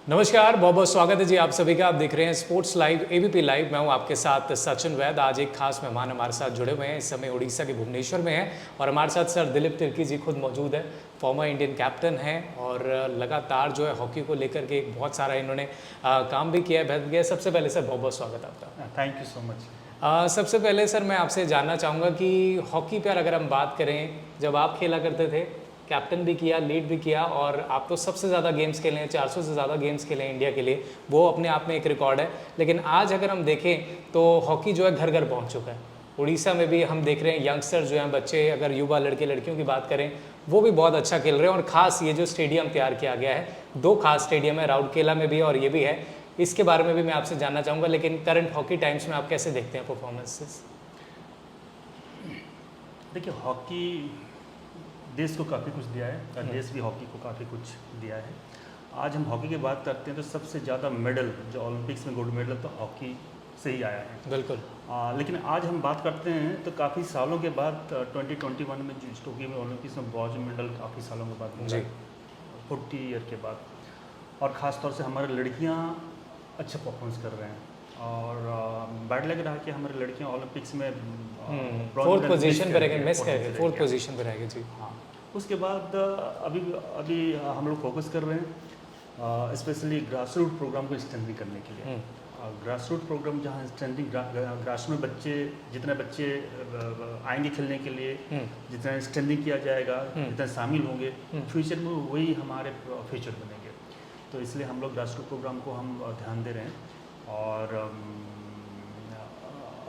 नमस्कार, बहुत बहुत स्वागत है जी आप सभी का। आप देख रहे हैं स्पोर्ट्स लाइव एबीपी लाइव। मैं हूं आपके साथ सचिन वैद। आज एक खास मेहमान हमारे साथ जुड़े हुए हैं। इस समय उड़ीसा के भुवनेश्वर में हैं और हमारे साथ सर दिलीप तिर्की जी खुद मौजूद है। फॉर्मर इंडियन कैप्टन हैं और लगातार जो है हॉकी को लेकर के बहुत सारा इन्होंने काम भी किया है, बेहतर किया है। सबसे पहले सर बहुत बहुत स्वागत है आपका। Thank you so much. सबसे पहले सर मैं आपसे जानना चाहूँगा कि हॉकी पर अगर हम बात करें, जब आप खेला करते थे, कैप्टन भी किया, लीड भी किया और आप तो सबसे ज़्यादा गेम्स खेले हैं, 400 से ज़्यादा गेम्स खेले हैं इंडिया के लिए, वो अपने आप में एक रिकॉर्ड है। लेकिन आज अगर हम देखें तो हॉकी जो है घर घर पहुंच चुका है। उड़ीसा में भी हम देख रहे हैं यंगस्टर जो हैं, बच्चे, अगर युवा लड़के लड़कियों की बात करें, वो भी बहुत अच्छा खेल रहे हैं। और ख़ास ये जो स्टेडियम तैयार किया गया है, 2 खास स्टेडियम है, राउरकेला में भी और ये भी है, इसके बारे में भी मैं आपसे जानना चाहूँगा। लेकिन करंट हॉकी टाइम्स में आप कैसे देखते हैं परफॉर्मेंसेस? देखिए, हॉकी देश को काफ़ी कुछ दिया है और देश भी हॉकी को काफ़ी कुछ दिया है। आज हम हॉकी की बात करते हैं तो सबसे ज़्यादा मेडल जो ओलंपिक्स में गोल्ड मेडल तो हॉकी से ही आया है। बिल्कुल। लेकिन आज हम बात करते हैं तो काफ़ी सालों के बाद 2021 में जो टोक्यो में ओलंपिक्स में ब्रॉन्ज मेडल काफ़ी सालों के बाद मिला, 40 ईयर के बाद। और ख़ास तौर से हमारी लड़कियाँ अच्छा परफॉर्मेंस कर रहे हैं और बैड लग रहा है कि हमारी लड़कियाँ ओलंपिक्स में 4th पोजीशन पे रहेंगे, मिस कर गए, 4th पोजीशन पे रहेंगे जी। हाँ, उसके बाद अभी हम लोग फोकस कर रहे हैं स्पेशली ग्रास रूट प्रोग्राम को स्ट्रेंथनिंग करने के लिए। ग्रास रूट प्रोग्राम जहाँ स्ट्रेंथनिंग ग्रास में जितने बच्चे आएंगे खेलने के लिए, जितना स्ट्रेंथनिंग किया जाएगा, जितने शामिल होंगे, फ्यूचर में वही हमारे फ्यूचर बनेंगे। तो इसलिए हम लोग ग्रास रूट प्रोग्राम को हम ध्यान दे रहे हैं। और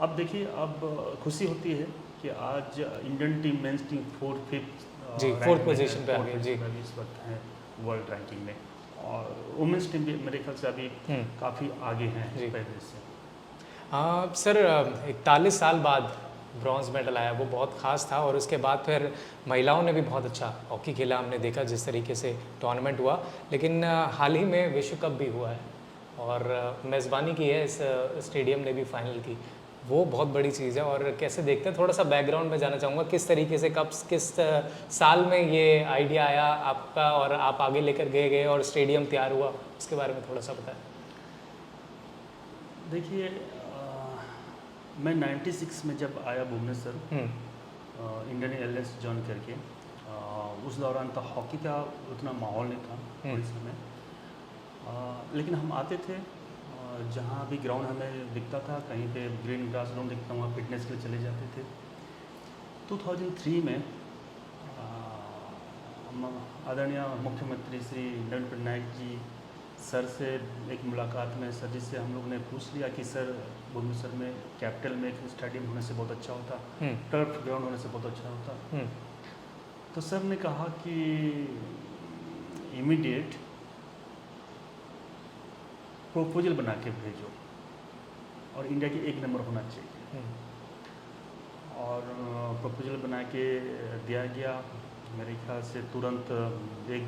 अब देखिए, अब खुशी होती है कि आज Indian team men's team 4th position पे आ गई जी। इस वक्त हैं वर्ल्ड रैंकिंग में, और वुमेंस टीम भी मेरे ख्याल से अभी काफ़ी आगे हैं पहले से। सर 41 साल बाद ब्रॉन्ज मेडल आया, वो बहुत ख़ास था। और उसके बाद फिर महिलाओं ने भी बहुत अच्छा हॉकी खेला, हमने देखा जिस तरीके से टूर्नामेंट हुआ। लेकिन हाल ही में विश्व कप भी हुआ है और मेज़बानी की है इस स्टेडियम ने भी फाइनल की, वो बहुत बड़ी चीज़ है। और कैसे देखते हैं, थोड़ा सा बैकग्राउंड में जाना चाहूँगा, किस तरीके से कब किस साल में ये आइडिया आया आपका और आप आगे लेकर गए और स्टेडियम तैयार हुआ, उसके बारे में थोड़ा सा बताएं। देखिए, मैं 96 में जब आया भुवनेश्वर इंडियन एयरलाइंस ज्वाइन करके, उस दौरान तो हॉकी का उतना माहौल नहीं था उड़ीसा में। लेकिन हम आते थे, जहाँ भी ग्राउंड हमें दिखता था, कहीं पे ग्रीन ग्रास ग्राउंड दिखता, वहाँ फिटनेस के लिए चले जाते थे। 2003 में आदरणीय मुख्यमंत्री श्री नवीन पटनायक जी सर से एक मुलाकात में सर जी से हम लोग ने पूछ लिया कि सर, भुवनेश्वर में कैपिटल में एक स्टेडियम होने से बहुत अच्छा होता, टर्फ ग्राउंड होने से बहुत अच्छा होता। तो सर ने कहा कि इमीडिएट प्रपोजल बना के भेजो और इंडिया के 1 नंबर होना चाहिए। और प्रपोजल बना के दिया गया। मेरे ख्याल से तुरंत 1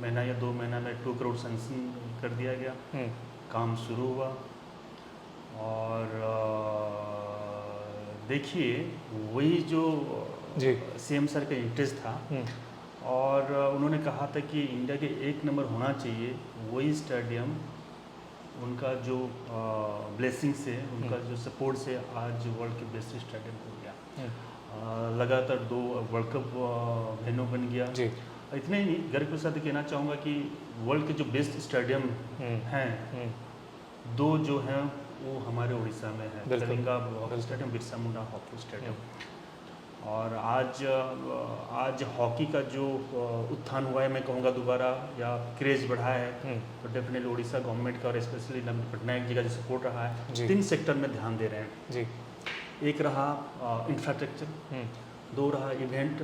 महीना या 2 महीना में 2 करोड़ सैंक्शन कर दिया गया। काम शुरू हुआ और देखिए, वही जो सीएम सर का इंटरेस्ट था और उन्होंने कहा था कि इंडिया के 1 नंबर होना चाहिए, वही स्टेडियम उनका जो ब्लेसिंग से, उनका जो सपोर्ट से आज वर्ल्ड के बेस्ट स्टेडियम हो गया। लगातार 2 वर्ल्ड कप वेन्यू बन गया। इतने ही नहीं, गर्व के साथ कहना चाहूँगा कि वर्ल्ड के जो बेस्ट स्टेडियम हैं, 2 जो हैं वो हमारे उड़ीसा में है, Kalinga hockey stadium, Birsa Munda hockey stadium. और आज हॉकी का जो उत्थान हुआ है, मैं कहूँगा दोबारा, या क्रेज़ बढ़ा है, तो डेफिनेटली उड़ीसा गवर्नमेंट का और स्पेशली नवीन पटनायक जी का जो सपोर्ट रहा है, 3 सेक्टर में ध्यान दे रहे हैं जी। एक रहा इंफ्रास्ट्रक्चर, 2 रहा इवेंट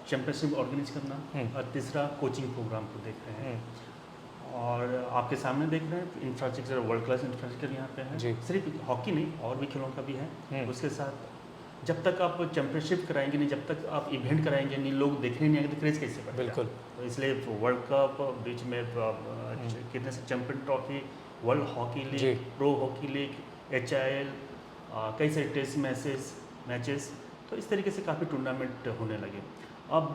चैंपियनशिप ऑर्गेनाइज करना, और तीसरा कोचिंग प्रोग्राम को देख रहे हैं। और आपके सामने देख रहे हैं इंफ्रास्ट्रक्चर, वर्ल्ड क्लास इंफ्रास्ट्रक्चर यहाँ पे है। सिर्फ हॉकी नहीं, और भी खेलों का भी है। उसके साथ जब तक आप चैंपियनशिप कराएंगे नहीं, जब तक आप इवेंट कराएंगे नहीं, लोग देखने नहीं आएंगे तो क्रेज़ कैसे बढ़ेगा? बिल्कुल। तो इसलिए वर्ल्ड कप, बीच में कितने से champion trophy, world hockey league, pro hockey league, HIL, कई सारे टेस्ट मैचेस, तो इस तरीके से काफ़ी टूर्नामेंट होने लगे। अब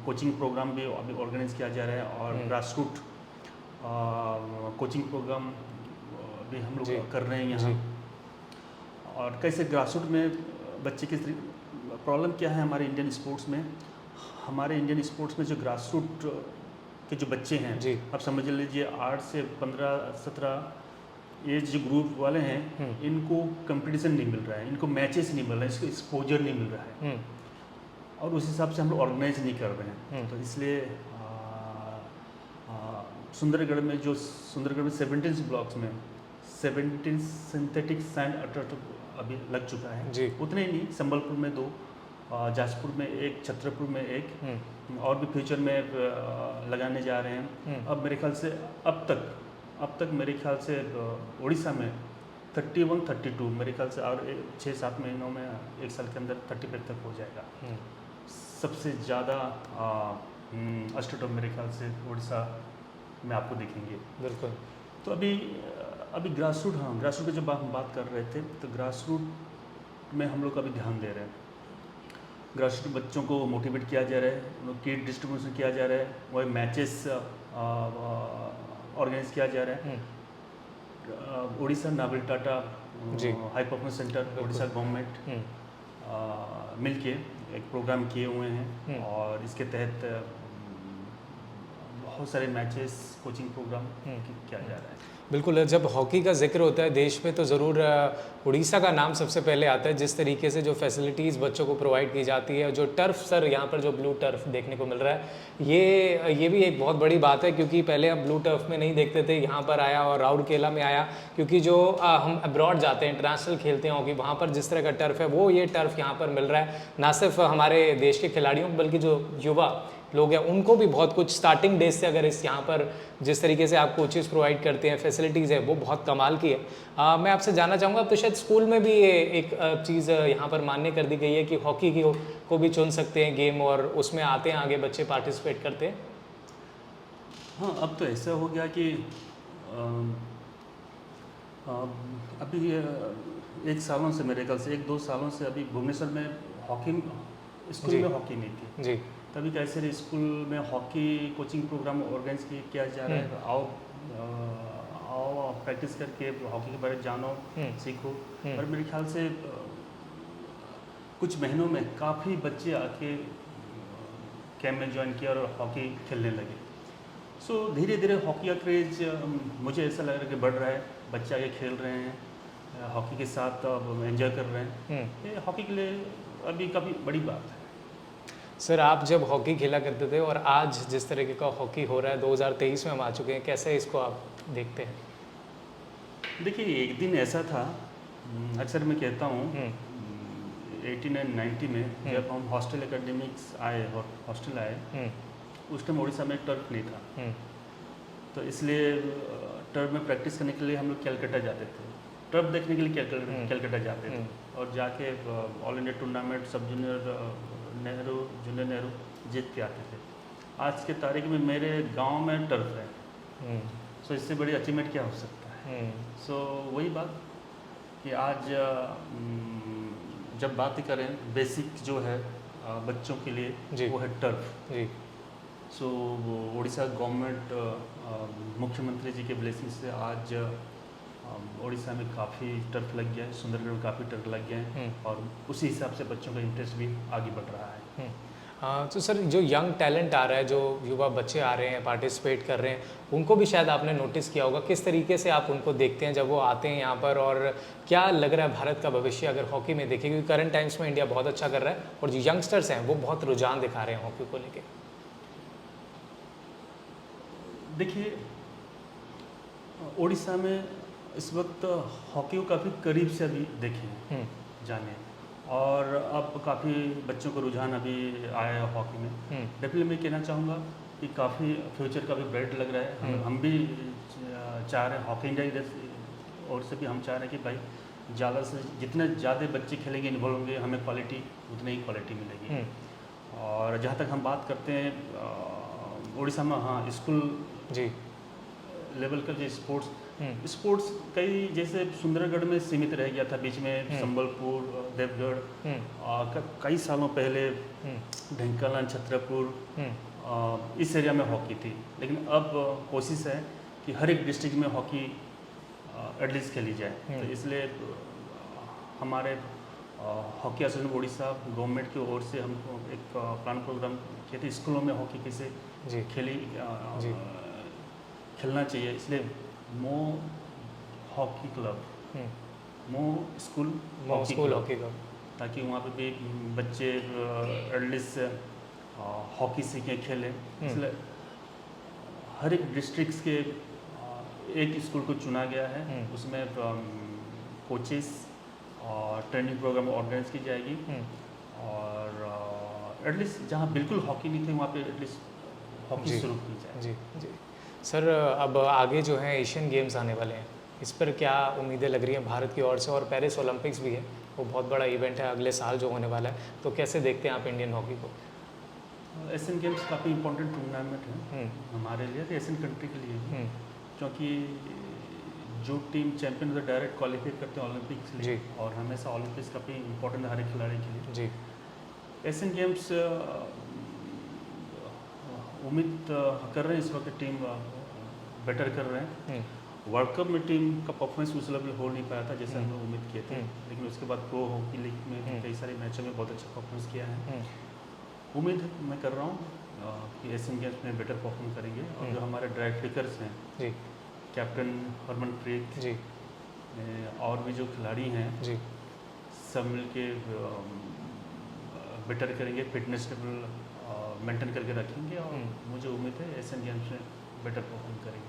कोचिंग प्रोग्राम भी अभी ऑर्गेनाइज किया जा रहा है और ग्रास रूट कोचिंग प्रोग्राम भी हम जी। लोग कर रहे हैं जी। यहाँ। और कैसे ग्रासरूट में बच्चे किस प्रॉब्लम क्या है हमारे इंडियन स्पोर्ट्स में, हमारे इंडियन स्पोर्ट्स में जो ग्रासरूट के जो बच्चे हैं, जी। आप समझ लीजिए 8 से 15-17 एज जो ग्रुप वाले हैं, इनको कंपटीशन नहीं मिल रहा है, इनको मैचेस नहीं मिल रहे हैं, इसको एक्सपोजर नहीं मिल रहा है, और उस हिसाब से हम लोग ऑर्गेनाइज नहीं कर रहे हैं। तो इसलिए सुंदरगढ़ में 17 ब्लॉक्स में 17 सिंथेटिक सैंड अल्टरनेटिव अभी लग चुका है जी। उतने ही नहीं, संबलपुर में 2, जाजपुर में 1, छतरपुर में 1, और भी फ्यूचर में लगाने जा रहे हैं। अब मेरे ख्याल से अब तक मेरे ख्याल से उड़ीसा में 31, 32 मेरे ख्याल से, और 6-7 महीनों में, 1 साल के अंदर 35 तक हो जाएगा। सबसे ज़्यादा अस्टेटॉप मेरे ख्याल से उड़ीसा में आपको देखेंगे। बिल्कुल। तो अभी ग्रासरूट, हाँ ग्रासरूट की जब हम बात कर रहे थे, तो ग्रासरूट में हम लोग अभी ध्यान दे रहे हैं। ग्रासरूट बच्चों को मोटिवेट किया जा रहा है, उन लोग किट डिस्ट्रीब्यूशन किया जा रहा है, वही मैचेस ऑर्गेनाइज किया जा रहा है। Orissa novel Tata high performance centre, Orissa government मिलके एक प्रोग्राम किए हुए हैं, और इसके तहत बहुत सारे मैचेस, कोचिंग प्रोग्राम किया जा रहा है। बिल्कुल, जब हॉकी का जिक्र होता है देश में तो ज़रूर उड़ीसा का नाम सबसे पहले आता है। जिस तरीके से जो फैसिलिटीज़ बच्चों को प्रोवाइड की जाती है, जो टर्फ सर यहाँ पर जो ब्लू टर्फ देखने को मिल रहा है, ये भी एक बहुत बड़ी बात है, क्योंकि पहले हम ब्लू टर्फ में नहीं देखते थे, यहाँ पर आया और राउरकेला में आया, क्योंकि जो हम अब्रॉड जाते हैं, इंटरनेशनल खेलते हैं हॉकी, वहाँ पर जिस तरह का टर्फ है वो ये टर्फ यहाँ पर मिल रहा है। ना सिर्फ हमारे देश के खिलाड़ियों बल्कि जो युवा लोग हैं उनको भी बहुत कुछ स्टार्टिंग डेज से, अगर इस यहाँ पर जिस तरीके से आप कोचेस प्रोवाइड करते हैं, फैसिलिटीज़ है, वो बहुत कमाल की है। मैं आपसे जानना चाहूँगा, अब तो शायद स्कूल में भी ये एक चीज़ यहाँ पर मान्य कर दी गई है कि हॉकी को भी चुन सकते हैं गेम, और उसमें आते हैं आगे बच्चे, पार्टिसिपेट करते हैं। हाँ, अब तो ऐसा हो गया कि अभी 1 सालों से, मेरे ख्याल से 1-2 सालों से अभी भुवनेश्वर में हॉकी स्कूल में हॉकी नहीं थी जी। तभी कैसे स्कूल में हॉकी कोचिंग प्रोग्राम ऑर्गेनाइज किया जा रहा है। आओ प्रैक्टिस करके हॉकी के बारे में जानो, सीखो। और मेरे ख्याल से कुछ महीनों में काफ़ी बच्चे आके कैंप में ज्वाइन किया और हॉकी खेलने लगे। सो धीरे धीरे हॉकी का क्रेज मुझे ऐसा लग रहा है कि बढ़ रहा है, बच्चे आगे खेल रहे हैं, हॉकी के साथ एंजॉय कर रहे हैं। ये हॉकी के लिए अभी काफ़ी बड़ी बात है। सर, आप जब हॉकी खेला करते थे और आज जिस तरीके का हॉकी हो रहा है, 2023 में हम आ चुके हैं, कैसे इसको आप देखते हैं? देखिए, एक दिन ऐसा था, अक्सर मैं कहता हूँ 89-90 में जब हम हॉस्टल एकेडमिक्स आए और हॉस्टल आए, उस टाइम उड़ीसा में टर्फ नहीं था, तो इसलिए टर्फ में प्रैक्टिस करने के लिए हम लोग कैलकाटा जाते थे, टर्फ देखने के लिए कैलकाटा जाते थे, और जाके all India tournament sub junior junior Nehru जीत के आते थे। आज के तारीख में मेरे गांव में टर्फ है, सो इससे बड़ी अचीवमेंट क्या हो सकता है। सो वही बात कि आज जब बात करें बेसिक जो है बच्चों के लिए, वो है टर्फ। सो उड़ीसा गवर्नमेंट मुख्यमंत्री जी के ब्लेसिंग से आज उड़ीसा में काफ़ी टर्फ लग गया है, सुंदरगढ़ में काफ़ी टर्फ लग गए हैं, और उसी हिसाब से बच्चों का इंटरेस्ट भी आगे बढ़ रहा है। तो सर, जो यंग टैलेंट आ रहा है, जो युवा बच्चे आ रहे हैं, पार्टिसिपेट कर रहे हैं, उनको भी शायद आपने नोटिस किया होगा, किस तरीके से आप उनको देखते हैं जब वो आते हैं यहाँ पर, और क्या लग रहा है भारत का भविष्य अगर हॉकी में देखें, क्योंकि करंट टाइम्स में इंडिया बहुत अच्छा कर रहा है और जो यंगस्टर्स हैं वो बहुत रुझान दिखा रहे हैं हॉकी को लेके? देखिए, उड़ीसा में इस वक्त हॉकी को काफ़ी करीब से अभी देखें जाने, और अब काफ़ी बच्चों को रुझान अभी आया है हॉकी में। डेफिनेटली मैं कहना चाहूँगा कि काफ़ी फ्यूचर काफ़ी ब्राइट लग रहा है। हम भी चाह रहे हैं, हॉकी इंडिया और से भी हम चाह रहे हैं कि भाई ज़्यादा से जितने ज़्यादा बच्चे खेलेंगे, इन्वॉल्व होंगे, हमें क्वालिटी उतनी ही क्वालिटी मिलेगी। और जहाँ तक हम बात करते हैं उड़ीसा में, हाँ, स्कूल लेवल का जो स्पोर्ट्स कई, जैसे सुंदरगढ़ में सीमित रह गया था, बीच में संबलपुर, देवगढ़, कई सालों पहले ढेंकानाल, छतरपुर, इस एरिया में हॉकी थी। लेकिन अब कोशिश है कि हर एक डिस्ट्रिक्ट में हॉकी एटलीस्ट खेली जाए। तो इसलिए हमारे हॉकी एसोसिएशन उड़ीसा गवर्नमेंट की ओर से हमको एक प्लान प्रोग्राम किए थे, स्कूलों में हॉकी कैसे खेलना चाहिए। इसलिए मो हॉकी क्लब, मो स्कूल हॉकी क्लब, ताकि वहाँ पे भी बच्चे एटलीस्ट हॉकी सीखें, खेलें। इसलिए हर एक डिस्ट्रिक्ट के एक स्कूल को चुना गया है, उसमें कोचेस और ट्रेनिंग प्रोग्राम ऑर्गेनाइज की जाएगी। और एटलीस्ट जहाँ बिल्कुल हॉकी नहीं थी वहाँ पे एटलीस्ट हॉकी शुरू की जाए। जी जी सर, अब आगे जो है एशियन गेम्स आने वाले हैं, इस पर क्या उम्मीदें लग रही हैं भारत की ओर से? और पेरिस ओलंपिक्स भी है, वो बहुत बड़ा इवेंट है अगले साल जो होने वाला है, तो कैसे देखते हैं आप इंडियन हॉकी को? एशियन गेम्स काफ़ी इंपॉर्टेंट टूर्नामेंट है हमारे लिए, एशियन कंट्री के लिए, क्योंकि जो टीम चैंपियन होता है डायरेक्ट क्वालिफाई करते हैं ओलंपिक्स के लिए, और हमेशा ओलंपिक्स काफ़ी इंपॉर्टेंट है हर एक खिलाड़ी के लिए। जी एशियन गेम्स उम्मीद कर रहे हैं इस वक्त टीम बेटर कर रहे हैं। वर्ल्ड कप में टीम का परफॉर्मेंस उस लेवल हो नहीं पाया था जैसे हम लोग उम्मीद किए थे, लेकिन उसके बाद प्रो हॉकी लीग में कई सारे मैचों में बहुत अच्छा परफॉर्मेंस किया है। उम्मीद मैं कर रहा हूँ कि एशियन गेम्स में बेटर परफॉर्म करेंगे। और जो हमारे ड्राइव फ्लिकर्स हैं, कैप्टन हरमनप्रीत जी, और भी जो खिलाड़ी हैं जी, सब मिल के बेटर करेंगे, फिटनेस लेवल मेंटेन करके रखेंगे, और मुझे उम्मीद है एशियन गेम्स में बेटर परफॉर्म करेंगे।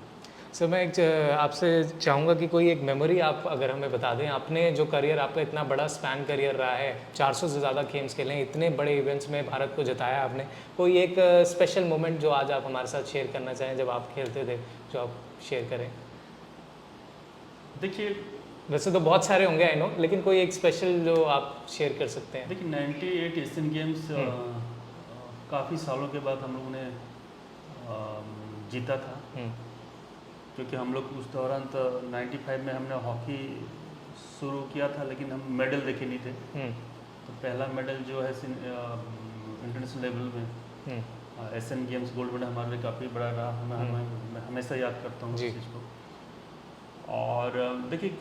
सर मैं एक आपसे चाहूँगा कि कोई एक मेमोरी आप अगर हमें बता दें, आपने जो करियर, आपका इतना बड़ा स्पैन करियर रहा है, 400 से ज़्यादा गेम्स खेले, इतने बड़े इवेंट्स में भारत को जिताया आपने, कोई एक स्पेशल मोमेंट जो आज आप हमारे साथ शेयर करना चाहें जब आप खेलते थे, जो आप शेयर करें? देखिए, वैसे तो बहुत सारे होंगे आई नो, लेकिन कोई एक स्पेशल जो आप शेयर कर सकते हैं। देखिए 98 एशियन गेम्स काफ़ी सालों के बाद हम लोगों ने जीता था, क्योंकि हम लोग उस दौरान तो 95 में हमने हॉकी शुरू किया था, लेकिन हम मेडल देखे नहीं थे। तो पहला मेडल जो है इंटरनेशनल लेवल में एशियन गेम्स गोल्ड मेडल हमारे लिए काफ़ी बड़ा रहा। मैं हमेशा याद करता हूँ इस चीज़ को। और देखिए,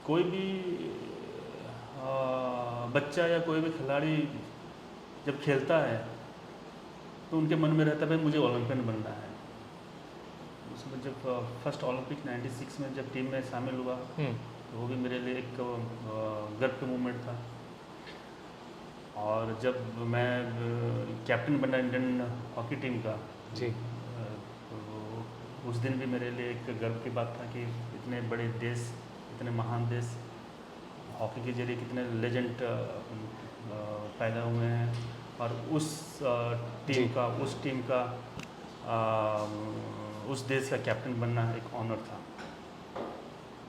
कोई भी बच्चा या कोई भी खिलाड़ी जब खेलता है तो उनके मन में रहता है भाई मुझे ओलंपियन बनना है। उसमें जब फर्स्ट ओलंपिक 96 में जब टीम में शामिल हुआ तो वो भी मेरे लिए एक गर्व का मोमेंट था। और जब मैं कैप्टन बना इंडियन हॉकी टीम का जी, तो उस दिन भी मेरे लिए एक गर्व की बात था कि इतने बड़े देश, इतने महान देश हॉकी के जरिए कितने लेजेंड पैदा हुए हैं, और उस टीम का उस देश का कैप्टन बनना एक ऑनर था।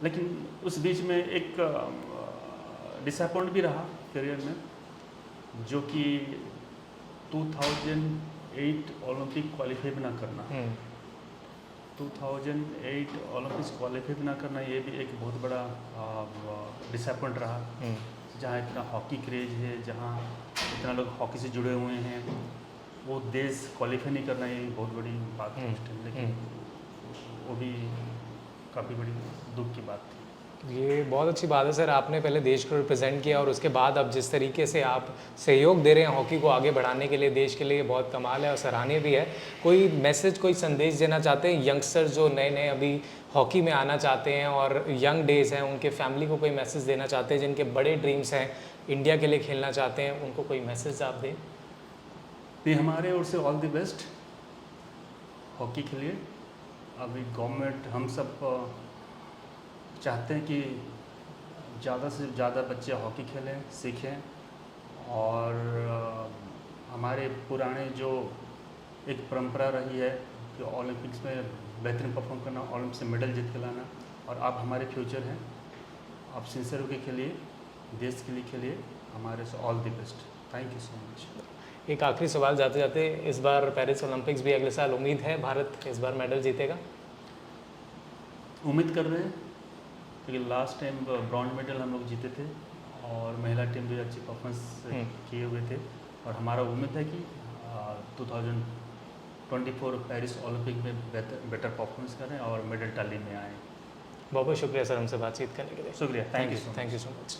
लेकिन उस बीच में एक डिसअपॉइंट भी रहा करियर में, जो कि 2008 ओलंपिक क्वालिफाई भी ना करना। 2008 ओलंपिक्स क्वालिफाई भी ना करना, ये भी एक बहुत बड़ा डिसअपॉइंट रहा। जहाँ इतना हॉकी क्रेज है, जहाँ इतना लोग हॉकी से जुड़े हुए हैं, वो देश क्वालिफाई नहीं करना, ये बहुत बड़ी बात है उस टाइम। लेकिन वो भी काफ़ी बड़ी दुख की बात थी। ये बहुत अच्छी बात है सर, आपने पहले देश को रिप्रेजेंट किया और उसके बाद अब जिस तरीके से आप सहयोग दे रहे हैं हॉकी को आगे बढ़ाने के लिए देश के लिए, बहुत कमाल है और सराहनीय भी है। कोई मैसेज, कोई संदेश देना चाहते हैं यंगस्टर्स जो नए नए अभी हॉकी में आना चाहते हैं और यंग डेज हैं, उनके फैमिली को कोई मैसेज देना चाहते हैं, जिनके बड़े ड्रीम्स हैं, इंडिया के लिए खेलना चाहते हैं, उनको कोई मैसेज आप दें? ये हमारे ओर से ऑल द बेस्ट हॉकी के लिए। अभी गवर्नमेंट, हम सब चाहते हैं कि ज़्यादा से ज़्यादा बच्चे हॉकी खेलें, सीखें, और हमारे पुराने जो एक परंपरा रही है कि ओलंपिक्स में बेहतरीन परफॉर्म करना, ओलंपिक्स में मेडल जीत के लाना, और आप हमारे फ्यूचर हैं, आप सिंसियर होकर खेलिए, देश के लिए खेलिए। हमारे से all the best. Thank you so much. एक आखिरी सवाल जाते जाते, इस बार पेरिस ओलंपिक्स भी अगले साल, उम्मीद है भारत इस बार मेडल जीतेगा? उम्मीद कर रहे हैं, क्योंकि लास्ट टाइम ब्रॉन्ज मेडल हम लोग जीते थे और महिला टीम भी अच्छी परफॉर्मेंस किए हुए थे, और हमारा उम्मीद है कि 24 पेरिस ओलंपिक में बेटर परफॉर्मेंस करें और मेडल टैली में आएँ। बहुत बहुत शुक्रिया सर हमसे बातचीत करने के लिए। शुक्रिया, thank you so much. Thank you so much.